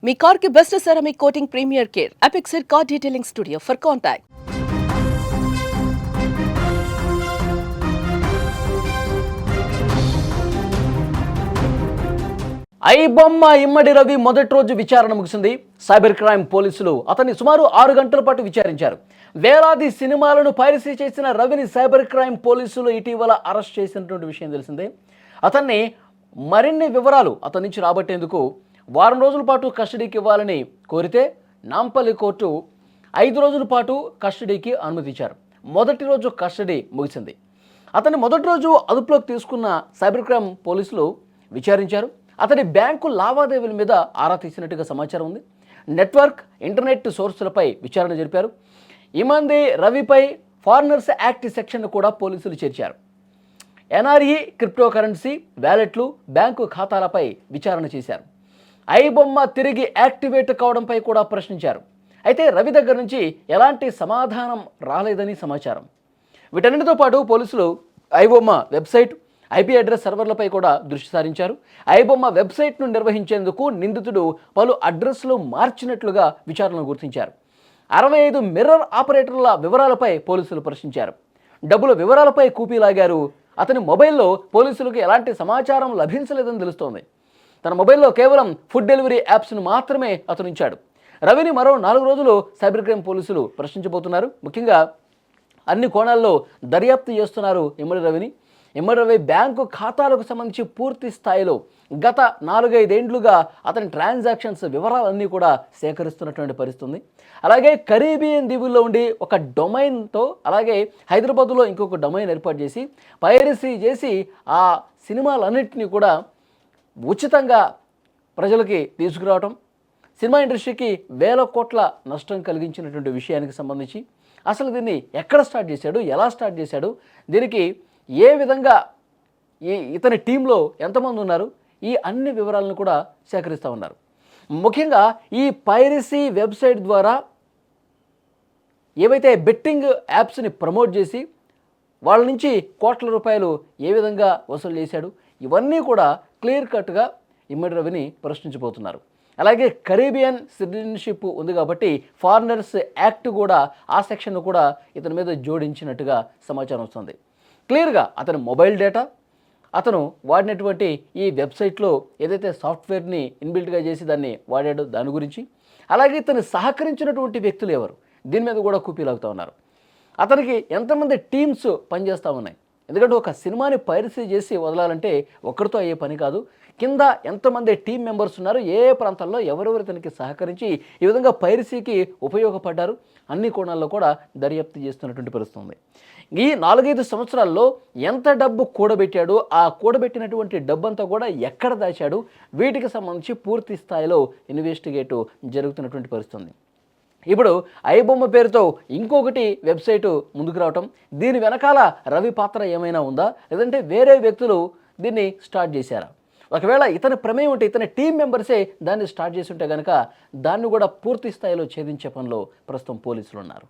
మీ car కి best ceramic coating premier care Apexer car detailing studio for contact. IBomma Immadi Ravi మొదటి రోజు విచారణ ముగిసింది. సైబర్ క్రైమ్ పోలీసులు అతన్ని సుమారు 6 గంటల పాటు విచారించారు. వేలాది సినిమాలను పైరసీ చేసిన రవిని సైబర్ క్రైమ్ పోలీసులు ఇటీవల అరెస్ట్ చేసినటువంటి విషయం తెలిసిందే. అతన్ని మరిన్ని వివరాలు అతని నుంచి రాబట్టేందుకు వారం రోజుల పాటు కస్టడీకి ఇవ్వాలని కోరితే నాంపల్లి కోర్టు 5 రోజుల పాటు కస్టడీకి అనుమతించారు. మొదటి రోజు కస్టడీ ముగిసింది. అతన్ని మొదటి రోజు అదుపులోకి తీసుకున్న సైబర్ క్రైమ్ పోలీసులు విచారించారు. అతని బ్యాంకు లావాదేవీల మీద ఆరా తీసినట్టుగా సమాచారం ఉంది. నెట్వర్క్, ఇంటర్నెట్ సోర్సులపై విచారణ జరిపారు. ఇమంది రవిపై ఫారినర్స్ యాక్ట్ సెక్షన్ను కూడా పోలీసులు చేర్చారు. ఎన్ఆర్ఈ, క్రిప్టో కరెన్సీ, వ్యాలెట్లు, బ్యాంకు ఖాతాలపై విచారణ చేశారు. ఐబొమ్మ తిరిగి యాక్టివేట్ కావడంపై కూడా ప్రశ్నించారు. అయితే రవి దగ్గర నుంచి ఎలాంటి సమాధానం రాలేదని సమాచారం. వీటన్నిటితో పాటు పోలీసులు ఐబొమ్మ వెబ్సైట్, ఐపీ అడ్రస్ సర్వర్లపై కూడా దృష్టి సారించారు. ఐబొమ్మ వెబ్సైట్ను నిర్వహించేందుకు నిందితుడు పలు అడ్రస్లు మార్చినట్లుగా విచారణలో గుర్తించారు. 65 మిర్రర్ ఆపరేటర్ల వివరాలపై పోలీసులు ప్రశ్నించారు. డబ్బుల వివరాలపై కూపీలాగారు. అతని మొబైల్లో పోలీసులకు ఎలాంటి సమాచారం లభించలేదని తెలుస్తోంది. తన మొబైల్లో కేవలం ఫుడ్ డెలివరీ యాప్స్ను మాత్రమే అతను ఉంచాడు. రవిని మరో 4 రోజులు సైబర్ క్రైమ్ పోలీసులు ప్రశ్నించబోతున్నారు. ముఖ్యంగా అన్ని కోణాల్లో దర్యాప్తు చేస్తున్నారు ఇమ్మడి రవిని. ఇమ్మడి రవి బ్యాంకు ఖాతాలకు సంబంధించి పూర్తి స్థాయిలో గత 4-5 ఏళ్లుగా అతని ట్రాన్సాక్షన్స్ వివరాలన్నీ కూడా సేకరిస్తున్నటువంటి పరిస్థితుంది. అలాగే కరీబియన్ దీవుల్లో ఉండి ఒక డొమైన్తో, అలాగే హైదరాబాద్లో ఇంకొక డొమైన్ ఏర్పాటు చేసి పైరసీ చేసి ఆ సినిమాలన్నింటినీ కూడా ఉచితంగా ప్రజలకి తీసుకురావటం, సినిమా ఇండస్ట్రీకి వేల కోట్ల నష్టం కలిగించినటువంటి విషయానికి సంబంధించి అసలు దీన్ని ఎక్కడ స్టార్ట్ చేశాడు, ఎలా స్టార్ట్ చేశాడు, దీనికి ఏ విధంగా ఇతని టీంలో ఎంతమంది ఉన్నారు, ఈ అన్ని వివరాలను కూడా సేకరిస్తూ ఉన్నారు. ముఖ్యంగా ఈ పైరసీ వెబ్సైట్ ద్వారా ఏవైతే బెట్టింగ్ యాప్స్ని ప్రమోట్ చేసి వాళ్ళ నుంచి కోట్ల రూపాయలు ఏ విధంగా వసూలు చేశాడు, ఇవన్నీ కూడా క్లియర్ కట్గా ఇమ్మడి రవిని ప్రశ్నించబోతున్నారు. అలాగే కరీబియన్ సిటిజన్షిప్ ఉంది కాబట్టి ఫారినర్స్ యాక్ట్ కూడా ఆ సెక్షన్ను కూడా ఇతని మీద జోడించినట్టుగా సమాచారం వస్తుంది. క్లియర్గా అతని మొబైల్ డేటా, అతను వాడినటువంటి ఈ వెబ్సైట్లో ఏదైతే సాఫ్ట్వేర్ని ఇన్బిల్ట్గా చేసి దాన్ని వాడాడో దాని గురించి, అలాగే ఇతను సహకరించినటువంటి వ్యక్తులు ఎవరు, దీని మీద కూడా కూపీలాగుతూ ఉన్నారు. అతనికి ఎంతమంది టీమ్స్ పనిచేస్తూ ఉన్నాయి. ఎందుకంటే ఒక సినిమాని పైరసీ చేసి వదలాలంటే ఒక్కరితో అయ్యే పని కాదు. కింద ఎంతమంది టీం మెంబర్స్ ఉన్నారు, ఏ ప్రాంతాల్లో ఎవరెవరు ఇతనికి సహకరించి ఈ విధంగా పైరసీకి ఉపయోగపడ్డారు, అన్ని కోణాల్లో కూడా దర్యాప్తు చేస్తున్నటువంటి పరిస్థితి ఉంది. ఈ 4-5 సంవత్సరాల్లో ఎంత డబ్బు కూడబెట్టాడు, ఆ కూడబెట్టినటువంటి డబ్బంతా కూడా ఎక్కడ దాచాడు, వీటికి సంబంధించి పూర్తి స్థాయిలో ఇన్వెస్టిగేట్ జరుగుతున్నటువంటి పరిస్థితి ఉంది. ఇప్పుడు ఐబొమ్మ పేరుతో ఇంకొకటి వెబ్సైటు ముందుకు రావటం, దీని వెనకాల రవి పాత్ర ఏమైనా ఉందా, లేదంటే వేరే వ్యక్తులు దీన్ని స్టార్ట్ చేశారా? ఒకవేళ ఇతని ప్రమేయం ఉంటే, ఇతని టీం మెంబర్సే దాన్ని స్టార్ట్ చేసి ఉంటే కనుక దాన్ని కూడా పూర్తి స్థాయిలో ఛేదించే పనిలో ప్రస్తుతం పోలీసులు ఉన్నారు.